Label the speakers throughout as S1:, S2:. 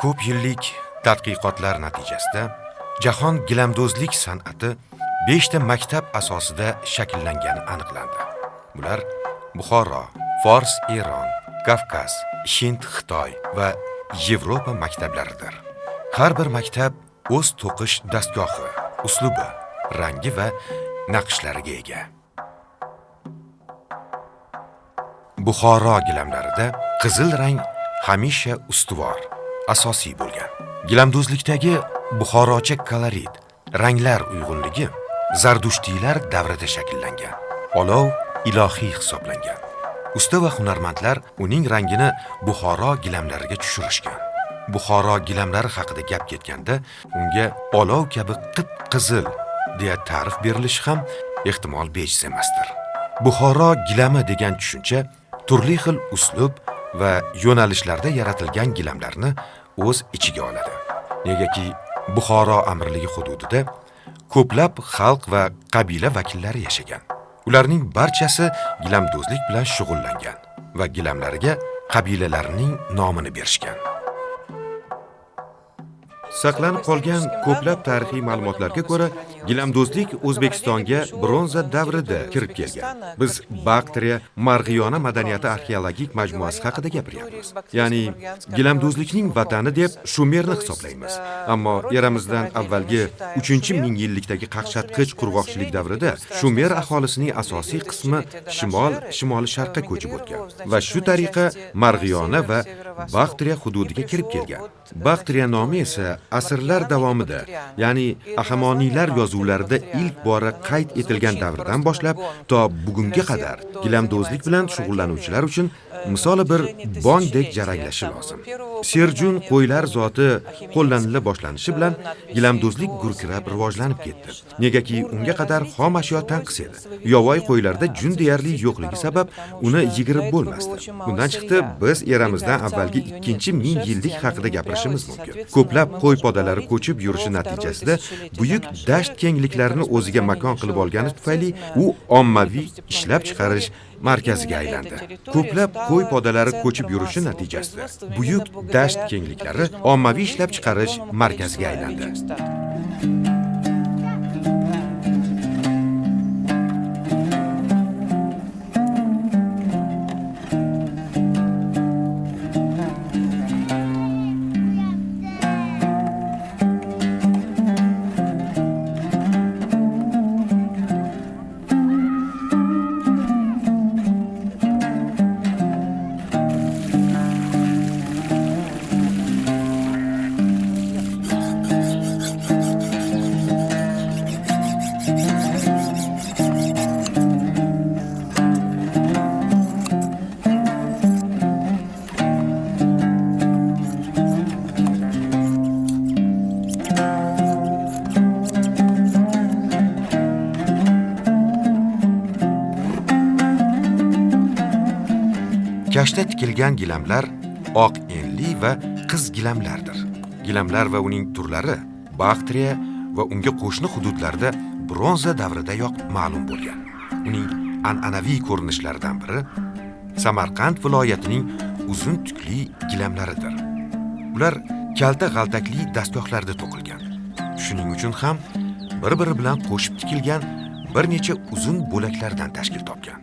S1: Ko'p yillik tadqiqotlar natijasida jahon gilamdozlik san'ati 5 ta maktab asosida shakllangani aniqlandi. Bular Buxoro, Fors, Eron, Kavkaz, Hind, Xitoy va Yevropa maktablaridir. Har bir maktab o'z to'qish dastgohi, uslubi, rangi va naqshlariga ega. Buxoro gilamlarida qizil rang hamisha ustuvor, asosiy bo'lgan. Gilamdozlikdagi buxorocha kolorit, ranglar uyg'unligi Zardushtiylar davrida shakllangan. Olov ilohiy hisoblangan. Usta va hunarmandlar uning rangini Buxoro gilamlariga tushirishgan. Buxoro gilamlari haqida gap ketganda, unga olov kabi qip-qizil deya ta'rif berilishi ham ehtimol bejiz emasdir. Buxoro gilami degan tushuncha turli xil uslub va yo'nalishlarda yaratilgan gilamlarni o'z ichiga oladi. Negaki Buxoro amirligi hududida ko'plab xalq va qabila vakillari yashagan. Ularning barchasi gilamdozlik bilan shug'ullangan va gilamlariga qabilalarining nomini berishgan. Saqlanib qolgan ko'plab tarixiy ma'lumotlarga ko'ra, gilamdozlik O'zbekistonga bronza davrida kirib kelgan. Biz Baktriya Marg'iyona madaniyati arxeologik majmuasi haqida gapiryapmiz. Ya'ni gilamdozlikning vatani deb Shumerni hisoblaymiz. Ammo eramizdan avvalgi 3-mingyillikdagi qaqshatqich qurg'oqchilik davrida Shumer aholisining asosiy qismi shimoli sharqqa ko'chib o'tgan va shu tariqa Marg'iyona va Baktriya hududiga kirib kelgan. Baktriya nomi esa asrlar davomida, ya'ni Ahamoniylar yozuvlarida ilk bora qayd etilgan davrdan boshlab to bugunga qadar gilamdozlik bilan shug'ullanuvchilar uchun misoli bir bongdek jaranglashi lozim. Serjun qo'ylar zoti qo'llanila boshlanishi bilan gilamdozlik gurkirab rivojlanib ketdi. Negaki unga qadar xom ashyo tanqis edi. Yovvoyi qo'ylarda jun deyarli yo'qligi sabab uni yigirib bo'lmasdi. Bundan chiqdi biz eramizdan avvalgi 2-mingyillik haqida gapirishimiz mumkin. Ko'plab qo'y podalari ko'chib yurishi natijasida buyuk dasht kengliklarini o'ziga makon qilib olgani tufayli u ommaviy ishlab chiqarish markaziga aylandi. Ko'plab qo'y podalari ko'chib yurishi natijasida buyuk dasht kengliklari ommaviy ishlab chiqarish markaziga aylandi. Kashta tikilgan gilamlar oq enli va qiz gilamlardir. Gilamlar va uning turlari Baktriya va unga qo'shni hududlarda bronza davridayoq ma'lum bo'lgan. Uning an'anaviy ko'rinishlaridan biri Samarqand viloyatining uzun tukli gilamlaridir. Ular kalta g'altakli dastgohlarda to'qilgan. Shuning uchun ham bir-biri bilan qo'shib tikilgan bir necha uzun bo'laklardan tashkil topgan.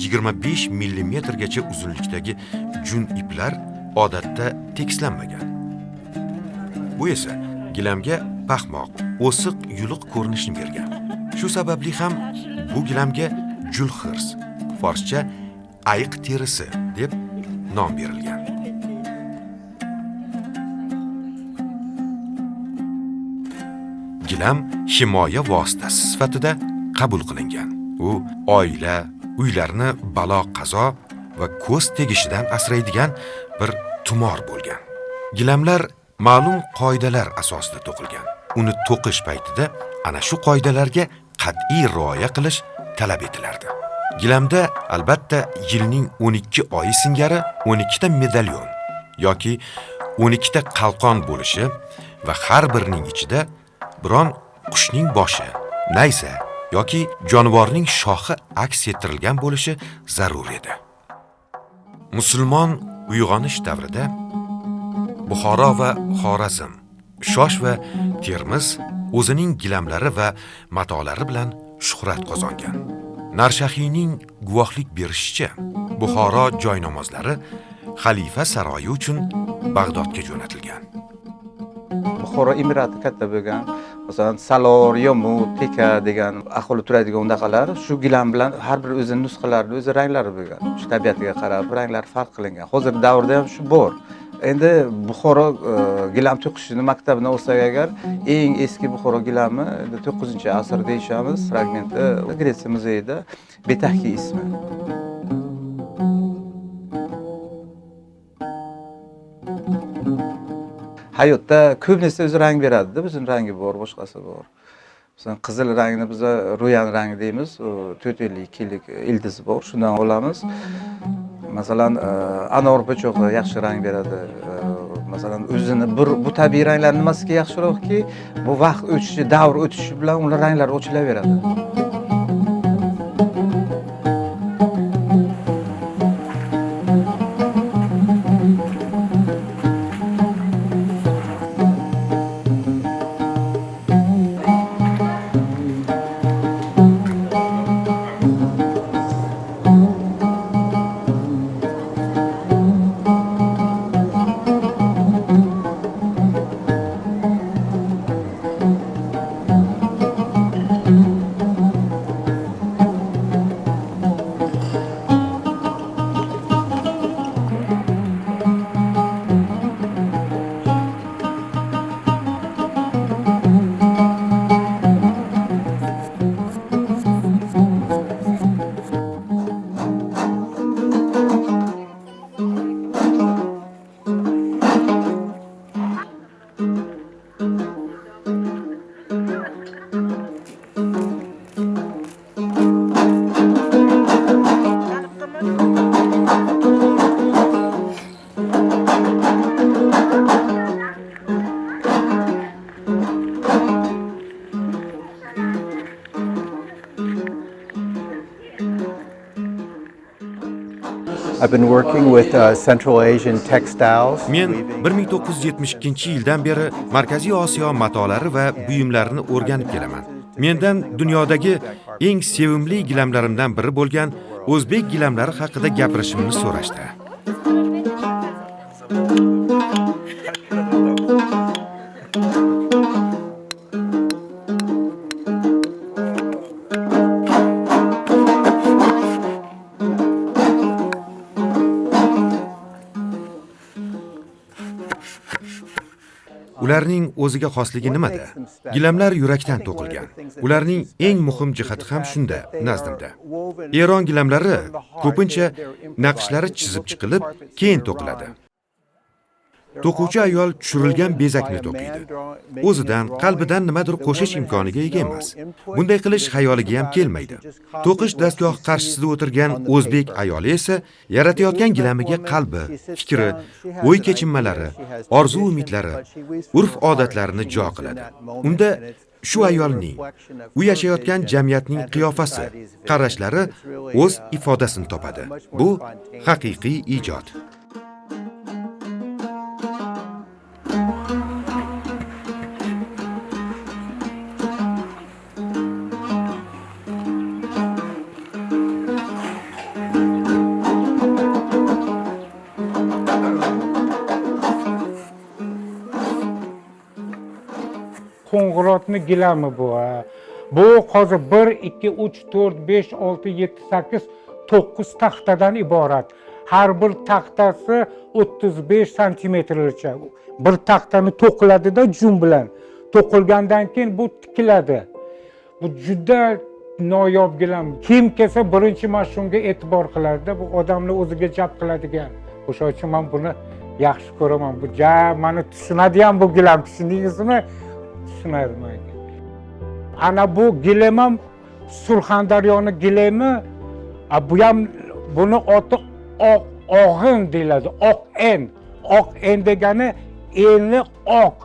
S1: 25 millimetrgacha uzunlikdagi jun iplar odatda tekislanmagan. Bu esa gilamga paxmoq, o'siq, yuluq ko'rinishni bergan. Shu sababli ham bu gilamga julxirs, forscha ayiq terisi deb nom berilgan. Gilam himoya vositasi sifatida qabul qilingan. U oila, uylarni balo qazo va ko'z tegishidan asraydigan bir tumor bo'lgan. Gilamlar ma'lum qoidalar asosida to'qilgan. Uni to'qish paytida ana shu qoidalarga qat'iy rioya qilish talab etilardi. Gilamda albatta yilning 12 oyi singari 12 ta medalyon yoki 12 ta qalqon bo'lishi va har birining ichida biron qushning boshi, nayza yoki jonivorning shoxi aks ettirilgan bo'lishi zarur edi. Musulmon uyg'onish davrida Buxoro va Xorazm, Shosh va Termiz o'zining gilamlari va matolari bilan shuhrat qozongan. Narshahiyning guvohlik berishicha, Buxoro joy namozlari xalifa saroyi uchun Bag'dodga jo'natilgan.
S2: Buxoro emirati katta bo'lgan. Masalan, Salor, Yomu, Teka degan aholi turadigan undaqalar shu gilam bilan har bir o'zining nusxalari, o'z ranglari bo'lgan. Shu tabiatiga qarab ranglar farq qilingan. Hozir davrda ham shu bor. Endi Buxoro gilam to'qishini maktabini olsak agar, eng eski Buxoro gilami 9-asr deyshamiz, fragmenti Gretsiya muzeyida Betahki ismi. Hayotda ko'pincha o'zi rang beradi-da, bizning rangi bor, boshqasi bor. Masalan, qizil rangni biz ro'yan rangi deymiz, 452lik ildizi bor, shundan olamiz. Masalan, anor po'chog'i yaxshi rang beradi. Masalan, o'zini bu tabiiy ranglar nimasiga yaxshiroqki, bu vaqt o'tishi, davr o'tishi bilan ular ranglar o'chilaveradi.
S3: I've been working with Central Asian textiles.
S1: Men 1972-yildan beri Markaziy Osiyo matolari va buyumlarini o'rganib kelaman. Mendan dunyodagi eng sevimli gilamlarimdan biri bo'lgan o'zbek gilamlari haqida gapirishimni so'rashdi. Ularning o'ziga xosligi nimada? Gilamlar yurakdan to'qilgan. Ularning eng muhim jihati ham shunda, nazdimda. Eron gilamlari ko'pincha naqshlari chizib chiqilib, keyin to'qiladi. To'quvchi ayol tushirilgan bezakni to'qiydi. O'zidan, qalbidan nimadir qo'shish imkoniga ega emas. Bunday qilish xayoliga ham kelmaydi. To'qish dastgohi qarshisida o'tirgan o'zbek ayoli esa yaratayotgan gilamiga qalbi, fikri, o'y kechinmalari, orzu-umidlari, urf-odatlarini jo qiladi. Unda shu ayolning, u yashayotgan jamiyatning qiyofasi, qarashlari o'z ifodasini topadi. Bu haqiqiy ijod.
S4: Novgorodni gilami bu. Bu hozir 1, 2, 3, 4, 5, 6, 7, 8, 9 taxtadan iborat. Har bir taxtasi 35 santimetrgacha. Bir taxtani to'qiladida jum bilan. To'qilgandan keyin bu tikiladi. Bu juda noyob gilam. Kim kelsa birinchi mana shunga e'tibor qilardi. Bu odamni o'ziga jalb qiladigan. O'sha uchun men buni yaxshi ko'raman. Bu meni tushunadi ham bu gilam. Tushundingizmi? Tushunarman. Ana bu gilam ham Surxondaryoni gilami. Bu ham buni oti og'in deyiladi. Oq en. Oq en degani eni oq.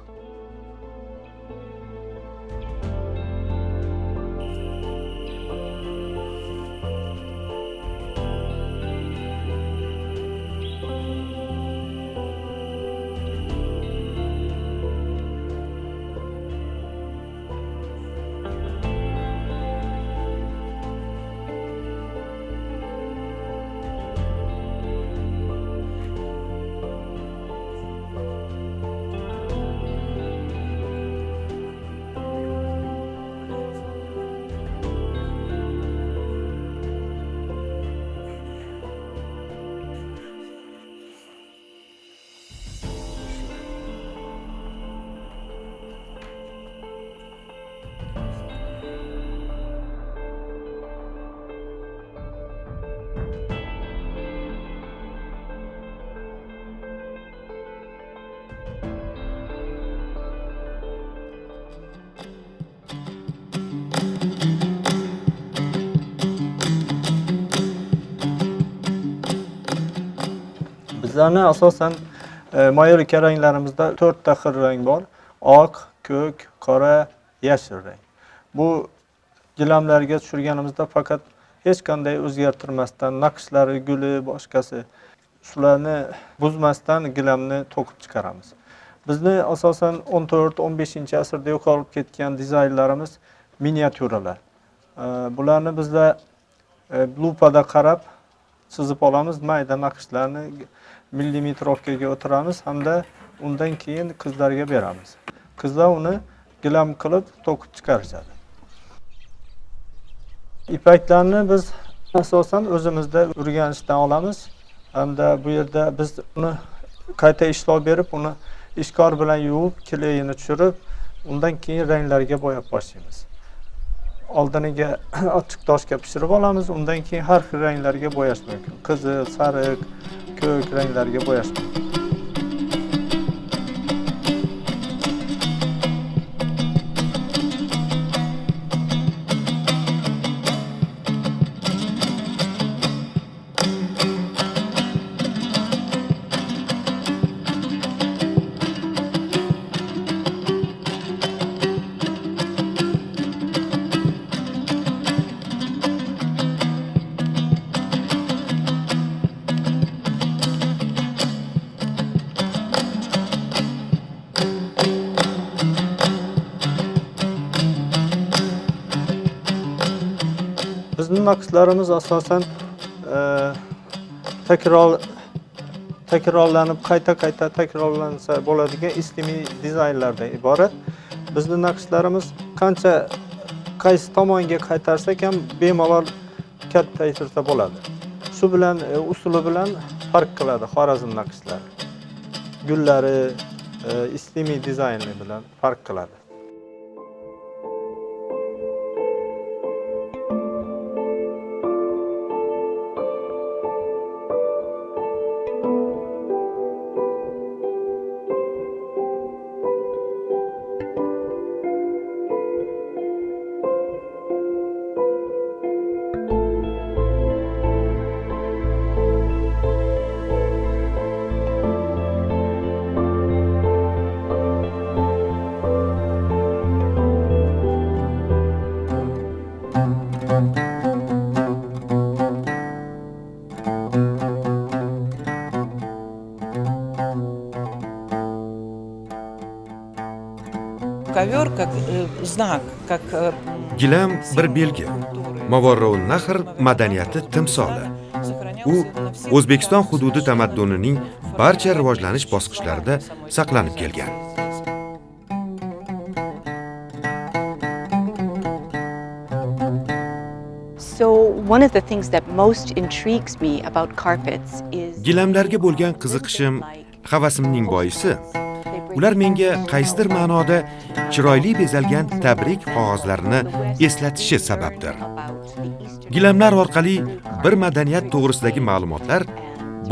S5: Bizlarni asosan mayorika ranglarimizda 4 ta xil rang bor. Oq, ko'k, qora, yashil rang. Bu gilamlarga tushirganimizda faqat hech qanday o'zgartirmasdan, naqshlari, guli, boshqasi shularni buzmasdan gilamni to'qib chiqaramiz. Bizni asosan 14-15-asrda yo'qolib ketgan dizaynlarimiz miniatyuralar. Bularni bizlar lupada qarab chizib olamiz, mayda naqshlarni millimetrovkaga o'tiramiz hamda undan keyin qizlarga beramiz. Qizlar uni gilam qilib to'qib chiqarishadi. Ipaklarni biz asosan o'zimizda o'rganishdan olamiz hamda bu yerda biz uni qayta ishlov berib, uni ishkor bilan yuvib, klayini tushirib, undan keyin ranglarga bo'yab boshlaymiz. Oldiniga ochiq toshga pishirib olamiz, undan keyin har xil ranglarga bo'yash mumkin. Qizil, sariq, ko'k ranglarga bo'yash mumkin. Bizning naqshlarimiz asosan takrorlanib, qayta takrorlansa bo'ladigan islimiy dizaynlardan iborat. Bizning naqshlarimiz qancha qaysi tomonga qaytarsak ham bemalol kattaytirsa bo'ladi. Shu bilan usuli bilan farq qiladi Xorazm naqshlari. Gullari islimiy dizayni bilan farq qiladi.
S6: Ковер как знак, как
S1: Gilam bir belgi. Movarrou Nahr madaniyati timsoli. U O'zbekiston hududi tamaddunining barcha rivojlanish bosqichlarida saqlanib kelgan.
S7: So one of the things that most intrigues me about carpets is
S1: Gilamlarga bo'lgan qiziqishim, havasimning boisi ular menga qaysidir ma'noda chiroyli bezalgan tabrik qog'ozlarini eslatishi sababdir. Gilamlar orqali bir madaniyat to'g'risidagi ma'lumotlar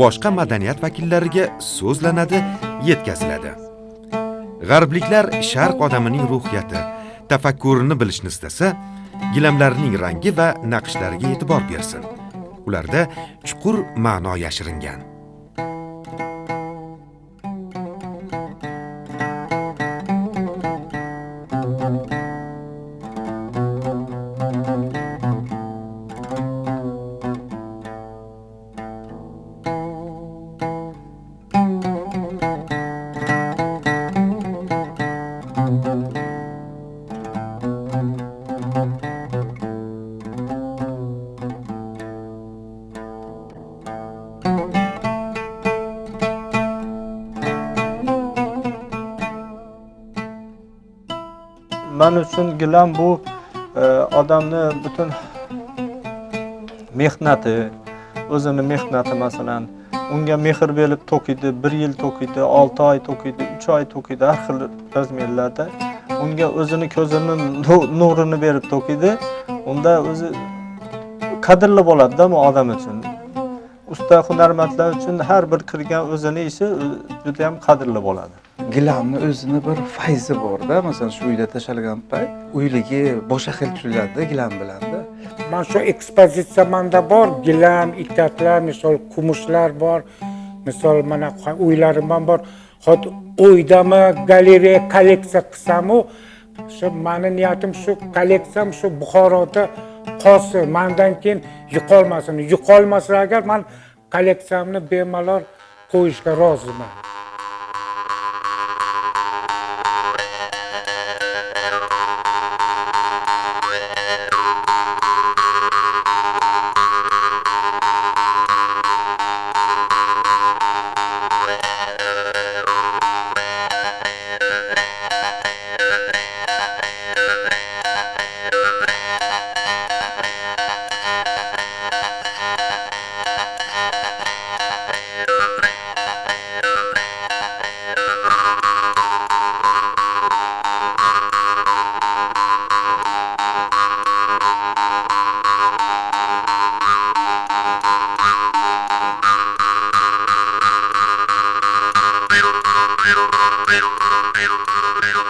S1: boshqa madaniyat vakillariga so'zlanadi, yetkaziladi. G'arbliklar sharq odamining ruhiyati, tafakkurini bilishni istasa, gilamlarning rangi va naqshlariga e'tibor bersin. Ularda chuqur ma'no yashiringan.
S5: Men uchun gilam bu odamni butun mehnati, o'zini mehnati masalan, unga mehr berib to'kiydi, 1 yil to'kiydi, 6 oy to'kiydi, 3 oy to'kiydi, har xil razmerlarda. Unga o'zini ko'zini nurini berib to'kiydi. Unda o'zi qadrli bo'ladi-da bu odam uchun. Usta hunarmandlar uchun har bir kirgan o'zini ishi juda ham qadrli bo'ladi.
S2: Gilamni o'zini bir fayzi bor-da, masalan shu uyda tashalgan payt uyligi boshqa xil tuyuladi gilam bilanda.
S4: Mana shu ekspozitsiyamda bor, gilam, itaklar, misol kumushlar bor. Misol mana uylarim ham bor. Hozir o'ydami galereya kolleksiya qilsam-u, shu meni niyatim shu kolleksiyam shu Buxoroda qolsin, mendan keyin yo'qolmasin. Yo'qolmasa agar men kolleksiyamni bemalol qo'yishga roziman.
S8: Pero